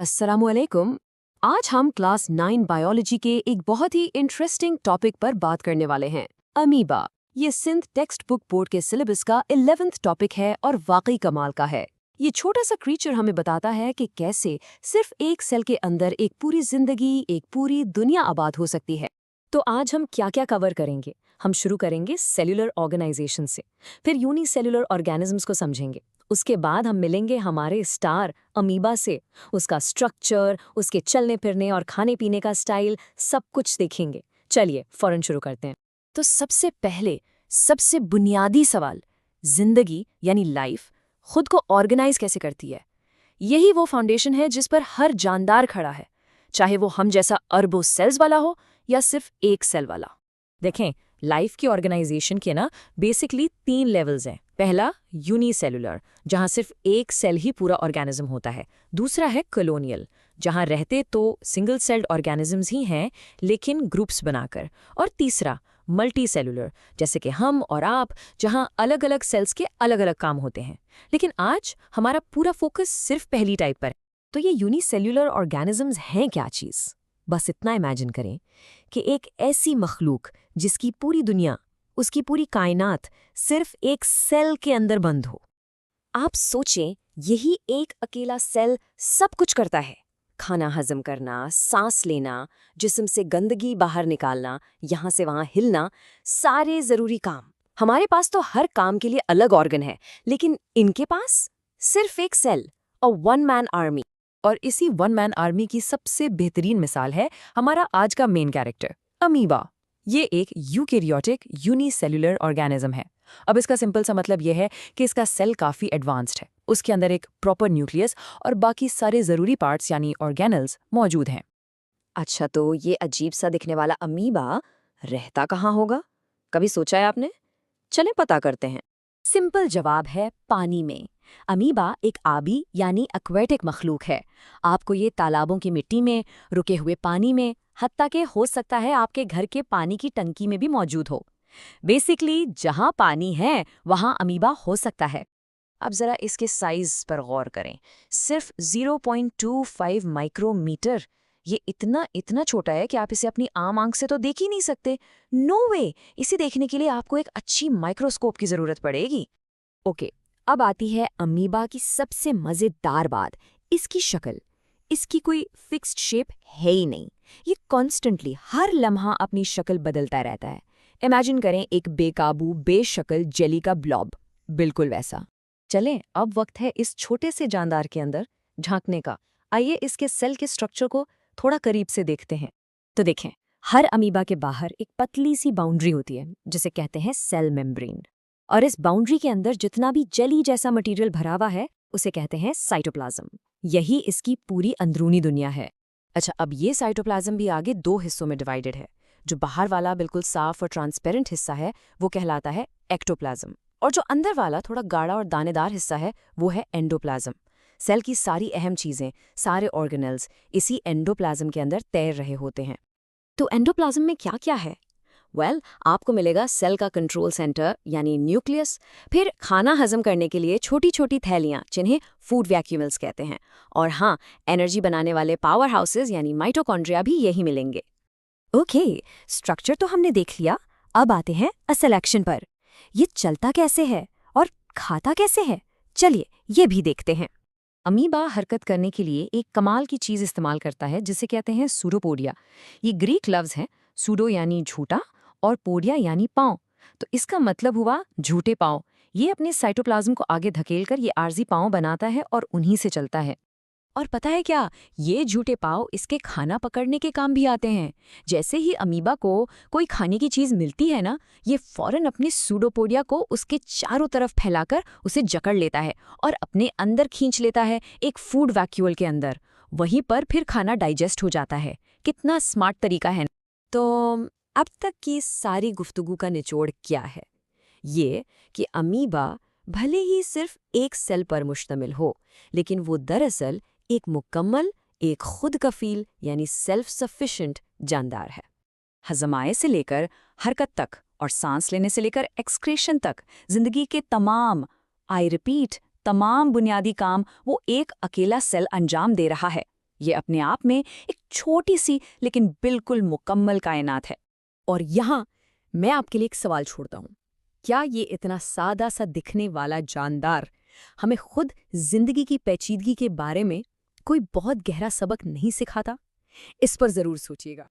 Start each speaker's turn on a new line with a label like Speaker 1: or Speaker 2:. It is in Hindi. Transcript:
Speaker 1: अस्सलामुअलैकुम। आज हम क्लास 9 बायोलॉजी के एक बहुत ही इंटरेस्टिंग टॉपिक पर बात करने वाले हैं, अमीबा। ये सिंध टेक्स्ट बुक बोर्ड के सिलेबस का 11th टॉपिक है और वाकई कमाल का है। ये छोटा सा क्रीचर हमें बताता है कि कैसे सिर्फ एक सेल के अंदर एक पूरी जिंदगी, एक पूरी दुनिया आबाद हो सकती है। तो आज हम क्या क्या कवर करेंगे? हम शुरू करेंगे सेल्यूलर ऑर्गेनाइजेशन से, फिर यूनिसेल्यूलर ऑर्गेनिजम्स को समझेंगे। उसके बाद हम मिलेंगे हमारे स्टार अमीबा से, उसका स्ट्रक्चर, उसके चलने फिरने और खाने पीने का स्टाइल, सब कुछ देखेंगे। चलिए फौरन शुरू करते हैं। तो सबसे पहले सबसे बुनियादी सवाल, जिंदगी यानी लाइफ खुद को ऑर्गेनाइज कैसे करती है? यही वो फाउंडेशन है जिस पर हर जानदार खड़ा है, चाहे वो हम जैसा अरबों सेल्स वाला हो या सिर्फ एक सेल वाला। देखें, लाइफ की ऑर्गेनाइजेशन के ना बेसिकली 3 लेवल्स हैं। पहला यूनिसेलुलर, जहां सिर्फ एक सेल ही पूरा ऑर्गेनिज्म होता है। दूसरा है कॉलोनियल, जहां रहते तो सिंगल सेल्ड ऑर्गेनिजम्स ही हैं लेकिन ग्रुप्स बनाकर। और तीसरा मल्टी सेलुलर, जैसे कि हम और आप, जहां अलग अलग सेल्स के अलग अलग काम होते हैं। लेकिन आज हमारा पूरा फोकस सिर्फ पहली टाइप पर है। तो ये यूनिसेल्युलर ऑर्गेनिजम्स हैं क्या चीज़? बस इतना इमेजिन करें कि एक ऐसी मखलूक जिसकी पूरी दुनिया, उसकी पूरी कायनात सिर्फ एक सेल के अंदर बंद हो। आप सोचें, यही एक अकेला सेल सब कुछ करता है। खाना हजम करना, सांस लेना, जिस्म से गंदगी बाहर निकालना, यहाँ से वहाँ हिलना, सारे ज़रूरी काम। हमारे पास तो हर काम के लिए अलग ऑर्गन है, लेकिन इनके पास सिर्फ एक सेल और वन मैन आर्मी। और इसी वन मैन आर्मी की सबसे बेहतरीन मिसाल है हमारा आज का मेन कैरेक्टर, अमीबा। ये एक यूकेरियोटिक यूनिसेल्युलर ऑर्गेनिज्म है। अब इसका सिंपल सा मतलब यह है कि इसका सेल काफ़ी एडवांस्ड है। उसके अंदर एक प्रॉपर न्यूक्लियस और बाकी सारे ज़रूरी पार्ट्स यानी ऑर्गेनल्स मौजूद हैं। अच्छा, तो ये अजीब सा दिखने वाला अमीबा रहता कहाँ होगा? कभी सोचा है आपने? चलें पता करते हैं। सिंपल जवाब है पानी में। अमीबा एक आबी यानी एक्वेटिक मखलूक है। आपको ये तालाबों की मिट्टी में, रुके हुए पानी में, हत्ता के हो सकता है आपके घर के पानी की टंकी में भी मौजूद हो। बेसिकली जहां पानी है वहां अमीबा हो सकता है। अब जरा इसके साइज पर गौर करें, सिर्फ 0.25 माइक्रोमीटर। ये इतना इतना छोटा है कि आप इसे अपनी आम आंख से तो देख ही नहीं सकते। नो वे! इसे देखने के लिए आपको एक अच्छी माइक्रोस्कोप की जरूरत पड़ेगी। ओके, अब आती है अमीबा की सबसे मजेदार बात, इसकी शक्ल। इसकी कोई फिक्स्ड शेप है ही नहीं। ये कॉन्स्टेंटली हर लम्हा अपनी शक्ल बदलता रहता है। इमेजिन करें एक बेकाबू बेशक्ल जेली का ब्लॉब, बिल्कुल वैसा। चलें, अब वक्त है इस छोटे से जानदार के अंदर झांकने का। आइए इसके सेल के स्ट्रक्चर को थोड़ा करीब से देखते हैं। तो देखें, हर अमीबा के बाहर एक पतली सी बाउंड्री होती है जिसे कहते हैं सेल मेम्ब्रेन। और इस बाउंड्री के अंदर जितना भी जेली जैसा मटेरियल भरा हुआ है उसे कहते हैं साइटोप्लाज्म। यही इसकी पूरी अंदरूनी दुनिया है। अच्छा, अब ये साइटोप्लाज्म भी आगे 2 हिस्सों में डिवाइडेड है। जो बाहर वाला बिल्कुल साफ और ट्रांसपेरेंट हिस्सा है वो कहलाता है एक्टोप्लाज्म, और जो अंदर वाला थोड़ा गाढ़ा और दानेदार हिस्सा है वो है एंडोप्लाज्म। सेल की सारी अहम चीजें, सारे ऑर्गेनल्स इसी एंडोप्लाज्म के अंदर तैर रहे होते हैं। तो एंडोप्लाज्म में क्या क्या है? आपको मिलेगा सेल का कंट्रोल सेंटर यानी न्यूक्लियस, फिर खाना हजम करने के लिए छोटी छोटी थैलियां जिन्हें फूड वैक्यूल्स कहते हैं, और हाँ, एनर्जी बनाने वाले पावर हाउसेज यानी माइटोकॉन्ड्रिया भी यही मिलेंगे। ओके, स्ट्रक्चर तो हमने देख लिया। अब आते हैं असल एक्शन पर। ये चलता कैसे है और खाता कैसे है? चलिए ये भी देखते हैं। अमीबा हरकत करने के लिए एक कमाल की चीज इस्तेमाल करता है जिसे कहते हैं सूडोपोडिया। ये ग्रीक लफ्ज है, सूडो यानी झूठा और पोडिया यानी पांव। तो इसका मतलब हुआ झूठे पांव। ये अपने साइटोप्लाज्म को आगे धकेलकर ये आर्जी पांव बनाता है और उन्हीं से चलता है। और पता है क्या, ये झूठे पांव इसके खाना पकड़ने के काम भी आते हैं। जैसे ही अमीबा को कोई खाने की चीज मिलती है ना, ये फौरन अपने सूडोपोडिया को उसके चारों तरफ फैलाकर उसे जकड़ लेता है और अपने अंदर खींच लेता है, एक फूड वैक्यूल के अंदर। वहीं पर फिर खाना डाइजेस्ट हो जाता है। कितना स्मार्ट तरीका है। तो अब तक की सारी गुफ्तगू का निचोड़ क्या है? ये कि अमीबा भले ही सिर्फ एक सेल पर मुश्तमिल हो, लेकिन वो दरअसल एक मुकम्मल, एक खुद कफील यानी सेल्फ सफिशिएंट जानदार है। हजमाए से लेकर हरकत तक और सांस लेने से लेकर एक्सक्रेशन तक जिंदगी के तमाम, आई रिपीट, तमाम बुनियादी काम वो एक अकेला सेल अंजाम दे रहा है।
Speaker 2: ये अपने आप में एक छोटी सी लेकिन बिल्कुल मुकम्मल कायनात है।
Speaker 1: और यहाँ मैं आपके लिए एक सवाल छोड़ता हूँ। क्या ये इतना सादा सा दिखने वाला जानदार हमें खुद जिंदगी की पेचीदगी के बारे में कोई बहुत गहरा सबक नहीं सिखाता? इस पर जरूर सोचिएगा।